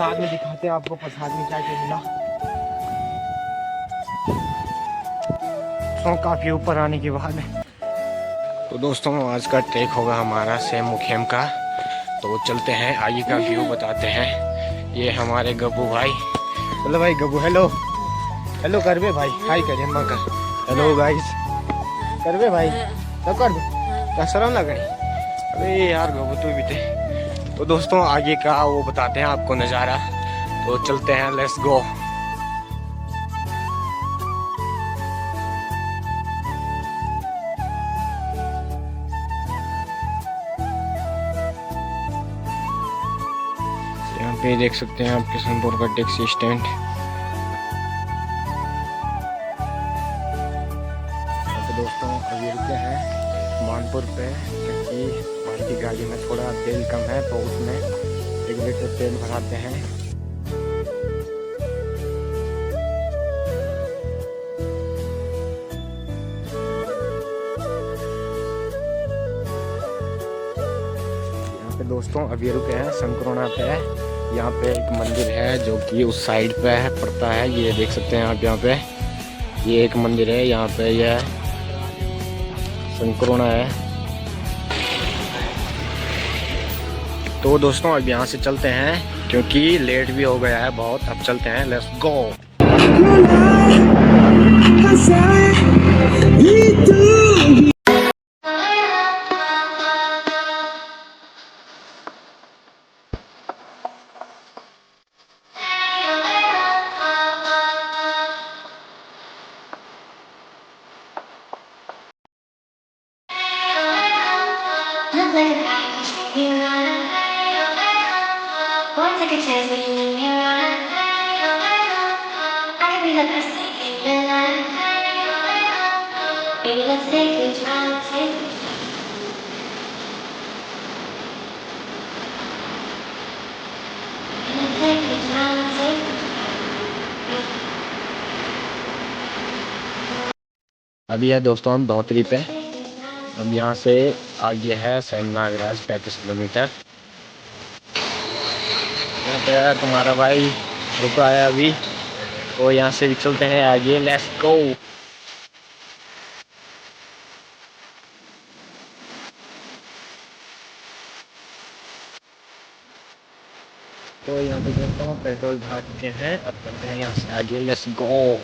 प्रसाद में दिखाते हैं आपको प्रसाद में क्या क्या मिला। तो काफी ऊपर आने के बाद तो दोस्तों आज का ट्रैक होगा हमारा सेम मुखेम का। तो चलते हैं आगे का व्यू बताते हैं। ये हमारे गब्बू भाई, बोलो भाई गब्बू हेलो हेलो करबे भाई, हाय करे अम्मा का हेलो गाइस करबे भाई तो कर क्या शर्म लग रही। अरे यार गब्बू तू भी थे। तो दोस्तों आगे का वो बताते हैं आपको नज़ारा। तो चलते हैं, लेट्स गो। यहाँ पे देख सकते हैं आप किशनपुर का टैक्सी स्टैंड। तो दोस्तों अभी रुके हैं मानपुर पे क्योंकि भाई की गाड़ी में थोड़ा तेल कम है तो उसमें 1 लीटर तेल भराते हैं। यहाँ पे दोस्तों अभी रुके हैं शंकरोना पे। यहाँ पे एक मंदिर है जो कि उस साइड पे है पड़ता है, ये देख सकते हैं आप। यहाँ पे ये एक मंदिर है, यहाँ पे यह शंकरोना है। तो दोस्तों अब यहाँ से चलते हैं क्योंकि लेट भी हो गया है बहुत। अब चलते हैं, लेट्स गो। अभी है दोस्तों हम धौतरी पे। अब यहाँ से आगे है सैननागराज 35 किलोमीटर। यहाँ पे है तुम्हारा भाई रुका है अभी, तो यहाँ से भी चलते हैं आगे, लेट्स गो। तो यहाँ पे दोस्तों पेट्रोल भरा चुके हैं। अब चलते हैं यहाँ से आगे, लेट्स गो।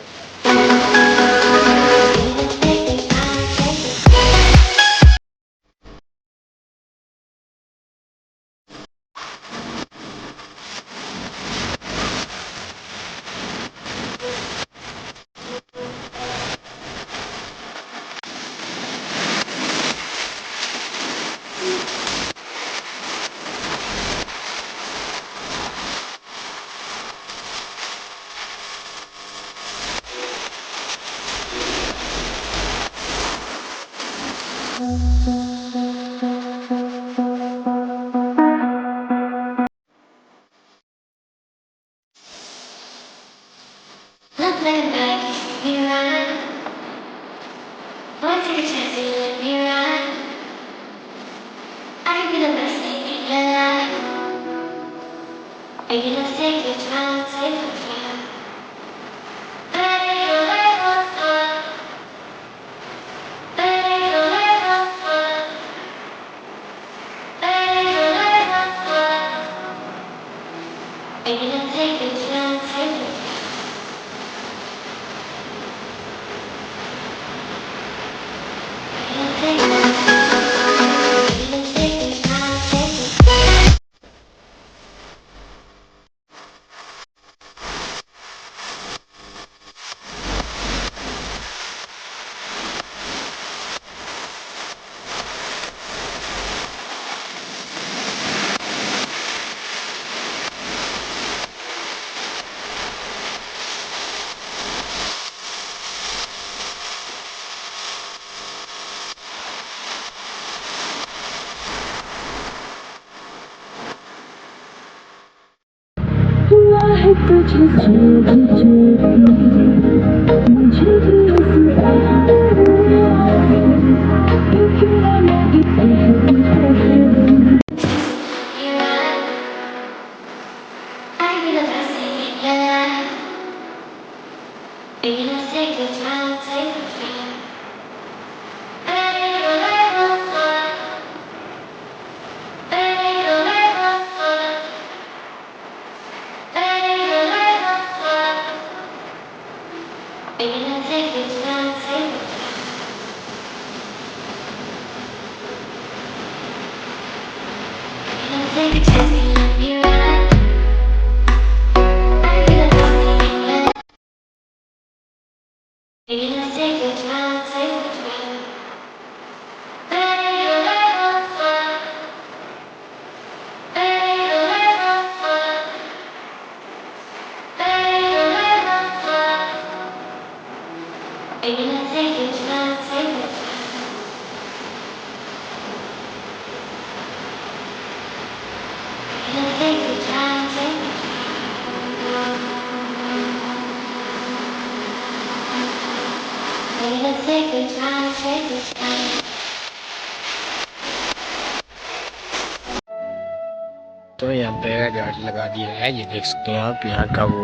तो यहाँ पे गाड़ी लगा दिया है, ये देख सकते हैं आप। यहाँ का वो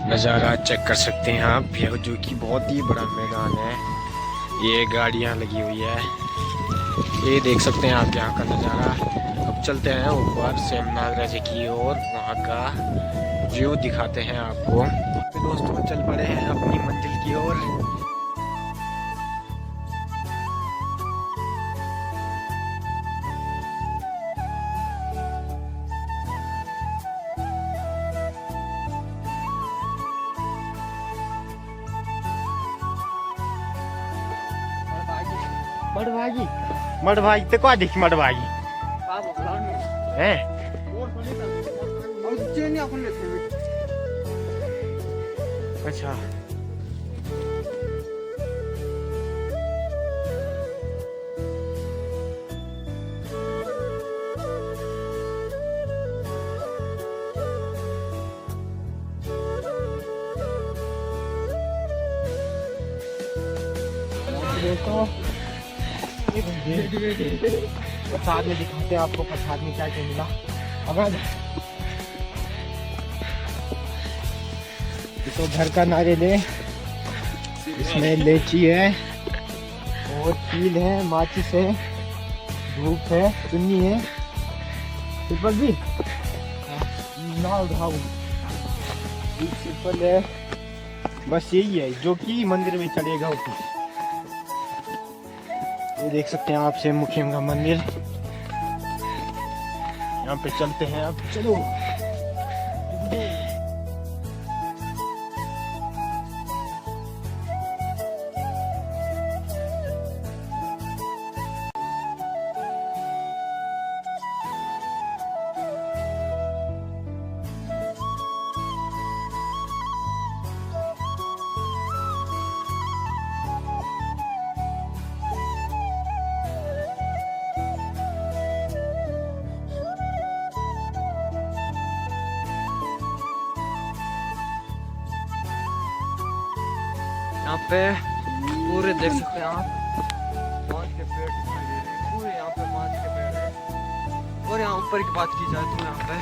नज़ारा चेक कर सकते हैं आप, यह जो कि बहुत ही बड़ा मैदान है। ये गाड़ियाँ लगी हुई है, ये देख सकते हैं आप यहाँ का नज़ारा। अब चलते हैं ऊपर सेम नागराज की ओर, वहाँ का व्यू दिखाते हैं आपको। तो दोस्तों चल पड़े हैं अपनी मंजिल की ओर। मडभागी ते को देखी मडभागी हैं अच्छा प्रसाद में दिखाते हैं आपको, प्रसाद में क्या क्या मिला। अगर तो घर का नारियल है, इसमें लीची है और तिल है, माचिस है, धूप है, चुन्नी है, सिंपल भी नाल धाव सिंपल है। बस यही है जो कि मंदिर में चलेगा उसमें। ये देख सकते हैं आप से मुखिम का मंदिर, यहाँ पे चलते हैं अब। चलो यहाँ पे पूरे देख सकते हैं आप, मांझ के पेड़ दिखाई दे रहे हैं पूरे। यहाँ पे मांझ के पेड़ है। और यहाँ ऊपर की बात की जाए तो यहाँ पे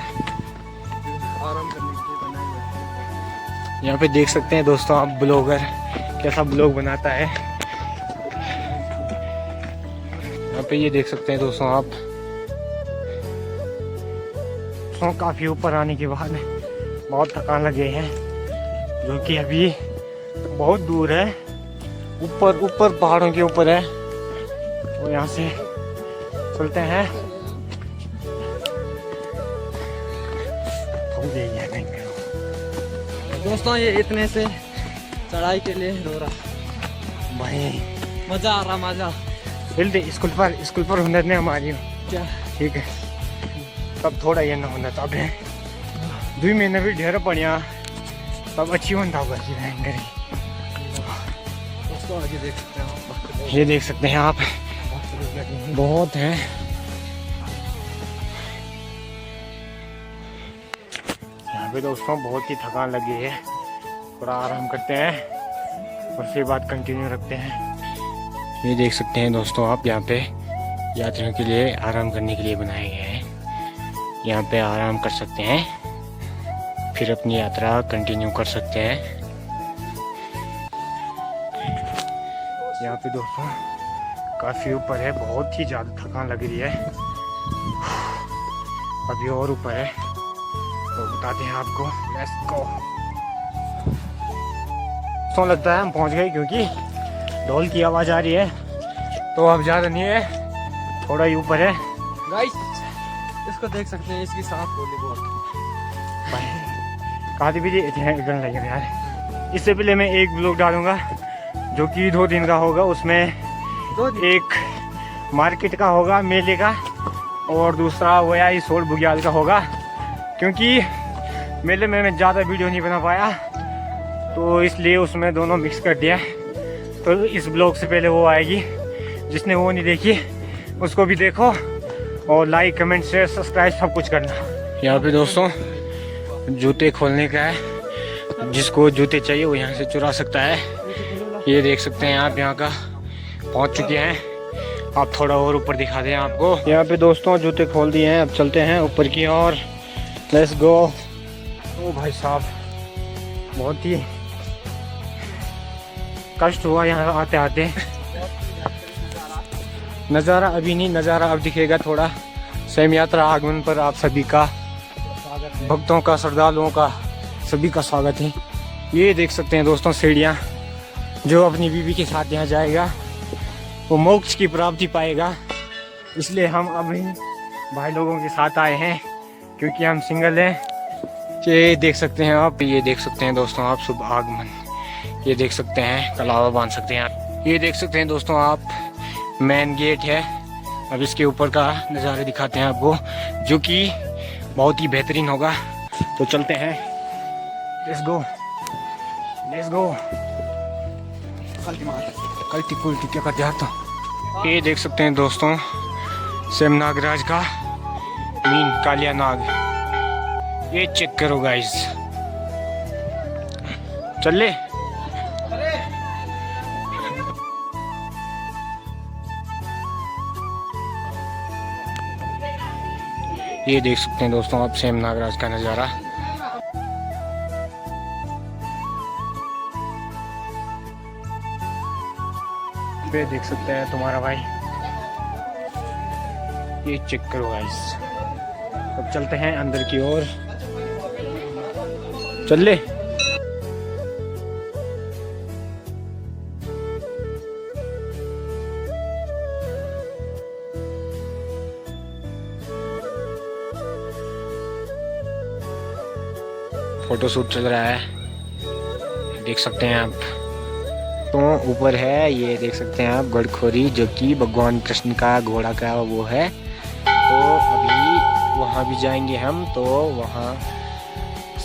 आराम करने के लिए बनाए गए हैं। यहाँ पे देख सकते हैं दोस्तों आप, ब्लॉगर कैसा ब्लॉग बनाता है। यहाँ पे ये देख सकते हैं दोस्तों आप, तो काफी ऊपर आने के बाद बहुत थकान लगे हैं, जो कि अभी बहुत दूर है, ऊपर ऊपर पहाड़ों के ऊपर है। और यहाँ से चलते हैं। दोस्तों ये इतने से चढ़ाई के लिए रो रहा भाई, मजा आ रहा मजा। मिलते स्कूल पर हुनर ने हमारी क्या ठीक है, तब थोड़ा ये ना होना तब है 2 महीने भी ढेर पड़िया, तब अच्छी होता होगा जी रहेंगे। दोस्तों आगे देख सकते हैं आप, ये देख सकते हैं आप, बहुत है। यहाँ पे दोस्तों बहुत ही थकान लगी है, थोड़ा आराम करते हैं और फिर बात कंटिन्यू रखते हैं। ये देख सकते हैं दोस्तों आप, यहाँ पे यात्रियों के लिए आराम करने के लिए बनाए गए हैं। यहाँ पे आराम कर सकते हैं, फिर अपनी यात्रा कंटिन्यू कर सकते हैं। यहाँ पे दोस्तों काफ़ी ऊपर है, बहुत ही ज़्यादा थकान लग रही है, अभी और ऊपर है तो बताते हैं आपको। Let's go. तो लगता है हम पहुँच गए, क्योंकि ढोल की आवाज़ आ रही है। तो अब ज़्यादा नहीं है, थोड़ा ही ऊपर है गाइस, इसको देख सकते हैं, इसकी सांस बोली बहुत कहा भी गन लगे यार। इससे पहले मैं एक ब्लॉग डालूंगा जो कि 2 दिन का होगा, उसमें एक मार्केट का होगा, मेले का, और दूसरा वो या सोल बुग्याल का होगा। क्योंकि मेले में मैं ज़्यादा वीडियो नहीं बना पाया, तो इसलिए उसमें दोनों मिक्स कर दिया। तो इस ब्लॉग से पहले वो आएगी, जिसने वो नहीं देखी उसको भी देखो, और लाइक कमेंट शेयर सब्सक्राइब सब कुछ करना। यहाँ पे दोस्तों जूते खोलने का है, जिसको जूते चाहिए वो यहाँ से चुरा सकता है। ये देख सकते हैं आप, यहाँ का पहुँच चुके हैं। आप थोड़ा और ऊपर दिखा दें आपको। यहाँ पे दोस्तों जूते खोल दिए हैं, अब चलते हैं ऊपर की ओर। Let's go. ओ भाई साहब, बहुत ही कष्ट हुआ यहाँ आते आते। नज़ारा अभी नहीं, नज़ारा अब दिखेगा थोड़ा। सेम यात्रा आगमन पर आप सभी का, भक्तों का, श्रद्धालुओं का, सभी का स्वागत है। ये देख सकते हैं दोस्तों सीढ़ियाँ। जो अपनी बीवी के साथ यहाँ जाएगा वो मोक्ष की प्राप्ति पाएगा। इसलिए हम अभी भाई लोगों के साथ आए हैं, क्योंकि हम सिंगल हैं। ये देख सकते हैं आप, ये देख सकते हैं दोस्तों आप शुभ आगमन। ये देख सकते हैं, कलावा बांध सकते हैं आप। ये देख सकते हैं दोस्तों आप, मेन गेट है। अब इसके ऊपर का नज़ारे दिखाते हैं आपको, जो कि बहुत ही बेहतरीन होगा। तो चलते हैं, लेट्स गो, लेट्स गो। कल्टी कुल्टी क्या कर जाता। ये देख सकते हैं दोस्तों सेम नागराज का मीन, कालिया नाग। ये चेक करो गाइस, चल ले। ये देख सकते हैं दोस्तों आप सेम नागराज का नज़ारा। पे देख सकते हैं तुम्हारा भाई, ये चेक करो गाइस। अब चलते हैं अंदर की ओर, चल ले। फोटो शूट चल रहा है, देख सकते हैं आप। तो ऊपर है, ये देख सकते हैं आप गढ़खोरी, जो कि भगवान कृष्ण का घोड़ा का वो है। तो अभी वहाँ भी जाएंगे हम। तो वहाँ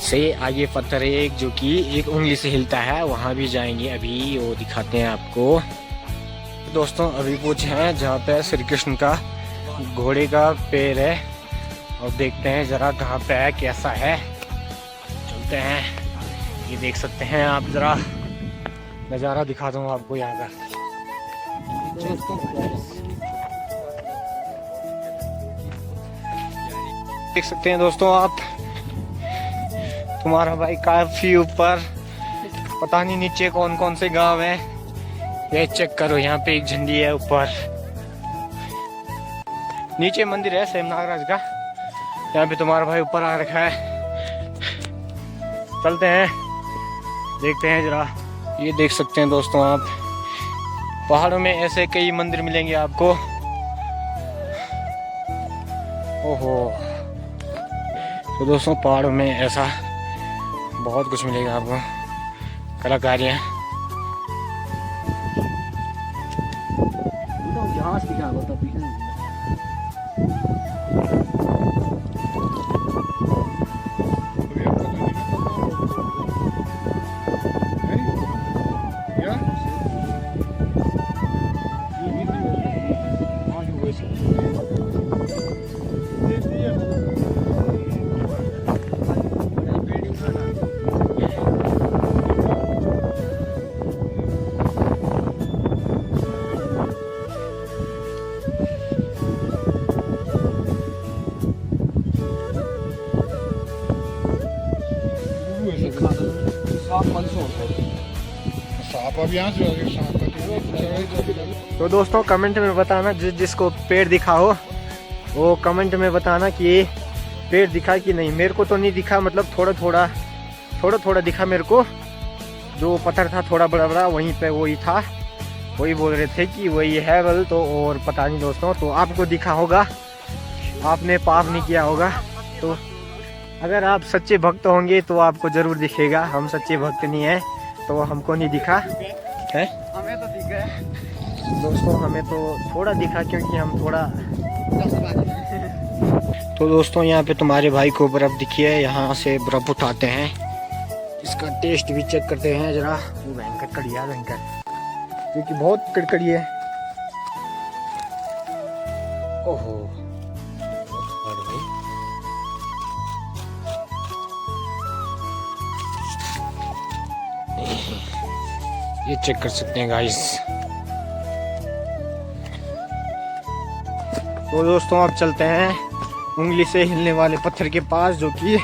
से आगे पत्थर है एक, जो कि एक उंगली से हिलता है, वहाँ भी जाएंगे। अभी वो दिखाते हैं आपको। दोस्तों अभी पहुँचे हैं जहाँ पे श्री कृष्ण का घोड़े का पैर है, और देखते हैं ज़रा कहाँ पे है, कैसा है। चलते हैं, ये देख सकते हैं आप, ज़रा नज़ारा दिखा दूँ आपको यहाँ का। देख सकते हैं दोस्तों आप, तुम्हारा भाई काफी ऊपर, पता नहीं नीचे कौन कौन से गांव हैं। ये चेक करो, यहाँ पे एक झंडी है ऊपर, नीचे मंदिर है सेम नागराज का। यहाँ पे तुम्हारा भाई ऊपर आ रखा है। चलते हैं, देखते हैं जरा। ये देख सकते हैं दोस्तों आप, पहाड़ों में ऐसे कई मंदिर मिलेंगे आपको। ओहो, तो दोस्तों पहाड़ों में ऐसा बहुत कुछ मिलेगा आपको, कलाकारियाँ। तो दोस्तों कमेंट में बताना, जिसको पेड़ दिखा हो वो कमेंट में बताना कि ये पेड़ दिखा कि नहीं। मेरे को तो नहीं दिखा, मतलब थोड़ा थोड़ा दिखा मेरे को। जो पत्थर था थोड़ा बड़ा बड़ा वहीं पे वही था, वही बोल रहे थे कि वही है बल। तो और पता नहीं दोस्तों, तो आपको दिखा होगा, आपने पाप नहीं किया होगा। तो अगर आप सच्चे भक्त होंगे तो आपको ज़रूर दिखेगा। हम सच्चे भक्त नहीं है तो हमको नहीं दिखा है। हमें तो दिख गया दोस्तों, हमें तो थोड़ा दिखा क्योंकि हम थोड़ा तो दोस्तों यहाँ पे तुम्हारे भाई को बर्फ़ दिखी है, यहाँ से बर्फ़ उठाते हैं, इसका टेस्ट भी चेक करते हैं जरा। वो भयंकर कड़िया भयंकर, क्योंकि बहुत कड़कड़ी है। ओहो बहुत हार्ड भाई। ये चेक कर सकते हैं गाइस। तो दोस्तों अब चलते हैं उंगली से हिलने वाले पत्थर के पास, जो कि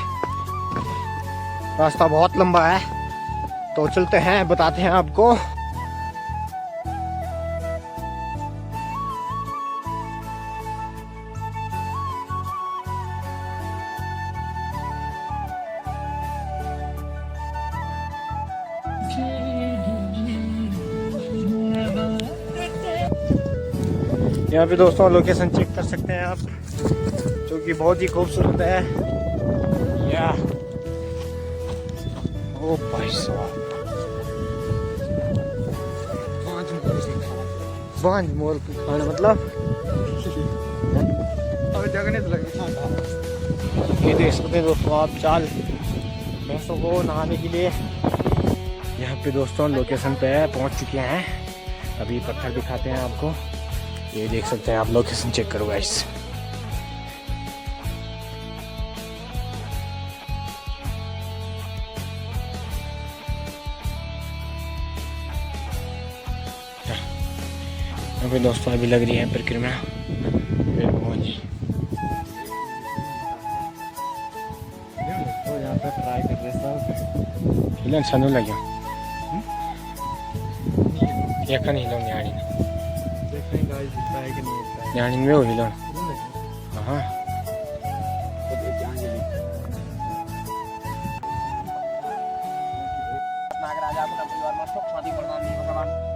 रास्ता बहुत लंबा है। तो चलते हैं, बताते हैं आपको। यहाँ पे दोस्तों लोकेशन चेक कर सकते हैं आप, जो कि बहुत ही खूबसूरत है। या ओ भाई साहब, पांच मोर खाना मतलब जगने तो लगे। ये देख सकते हैं दोस्तों आप, चाल भैंसों को नहाने के लिए। यहाँ पे दोस्तों लोकेशन पे पहुँच चुके हैं। अभी पत्थर दिखाते हैं आपको, ये देख सकते हैं आप। लोकेशन चेक करो गाइस। अभी दोस्तों अभी लग रही है परिक्रमा। यहाँ पे ट्राई कर रहे सब हिलन सनु लगे याखन हिलन यानी देखते हैं गाइस दिखता है कि नहीं दिखता है। यानी में हो हिलन। हाँ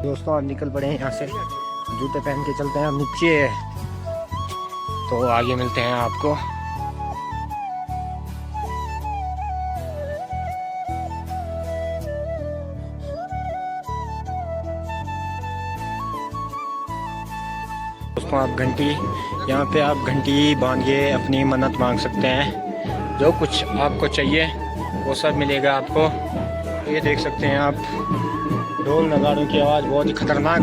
दोस्तों अब निकल पड़े हैं यहाँ से, जूते पहन के चलते हैं अब नीचे। तो आगे मिलते हैं आपको। दोस्तों आप घंटी, यहाँ पे आप घंटी बांध के अपनी मन्नत मांग सकते हैं। जो कुछ आपको चाहिए वो सब मिलेगा आपको। ये देख सकते हैं आप, ढोल नगाड़ों की आवाज़ बहुत ही खतरनाक।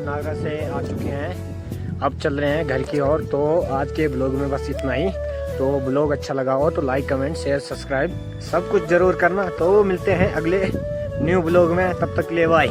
नागा से आ चुके हैं, अब चल रहे हैं घर की ओर। तो आज के ब्लॉग में बस इतना ही। तो ब्लॉग अच्छा लगा हो तो लाइक कमेंट शेयर सब्सक्राइब सब कुछ जरूर करना। तो मिलते हैं अगले न्यू ब्लॉग में, तब तक ले बाय।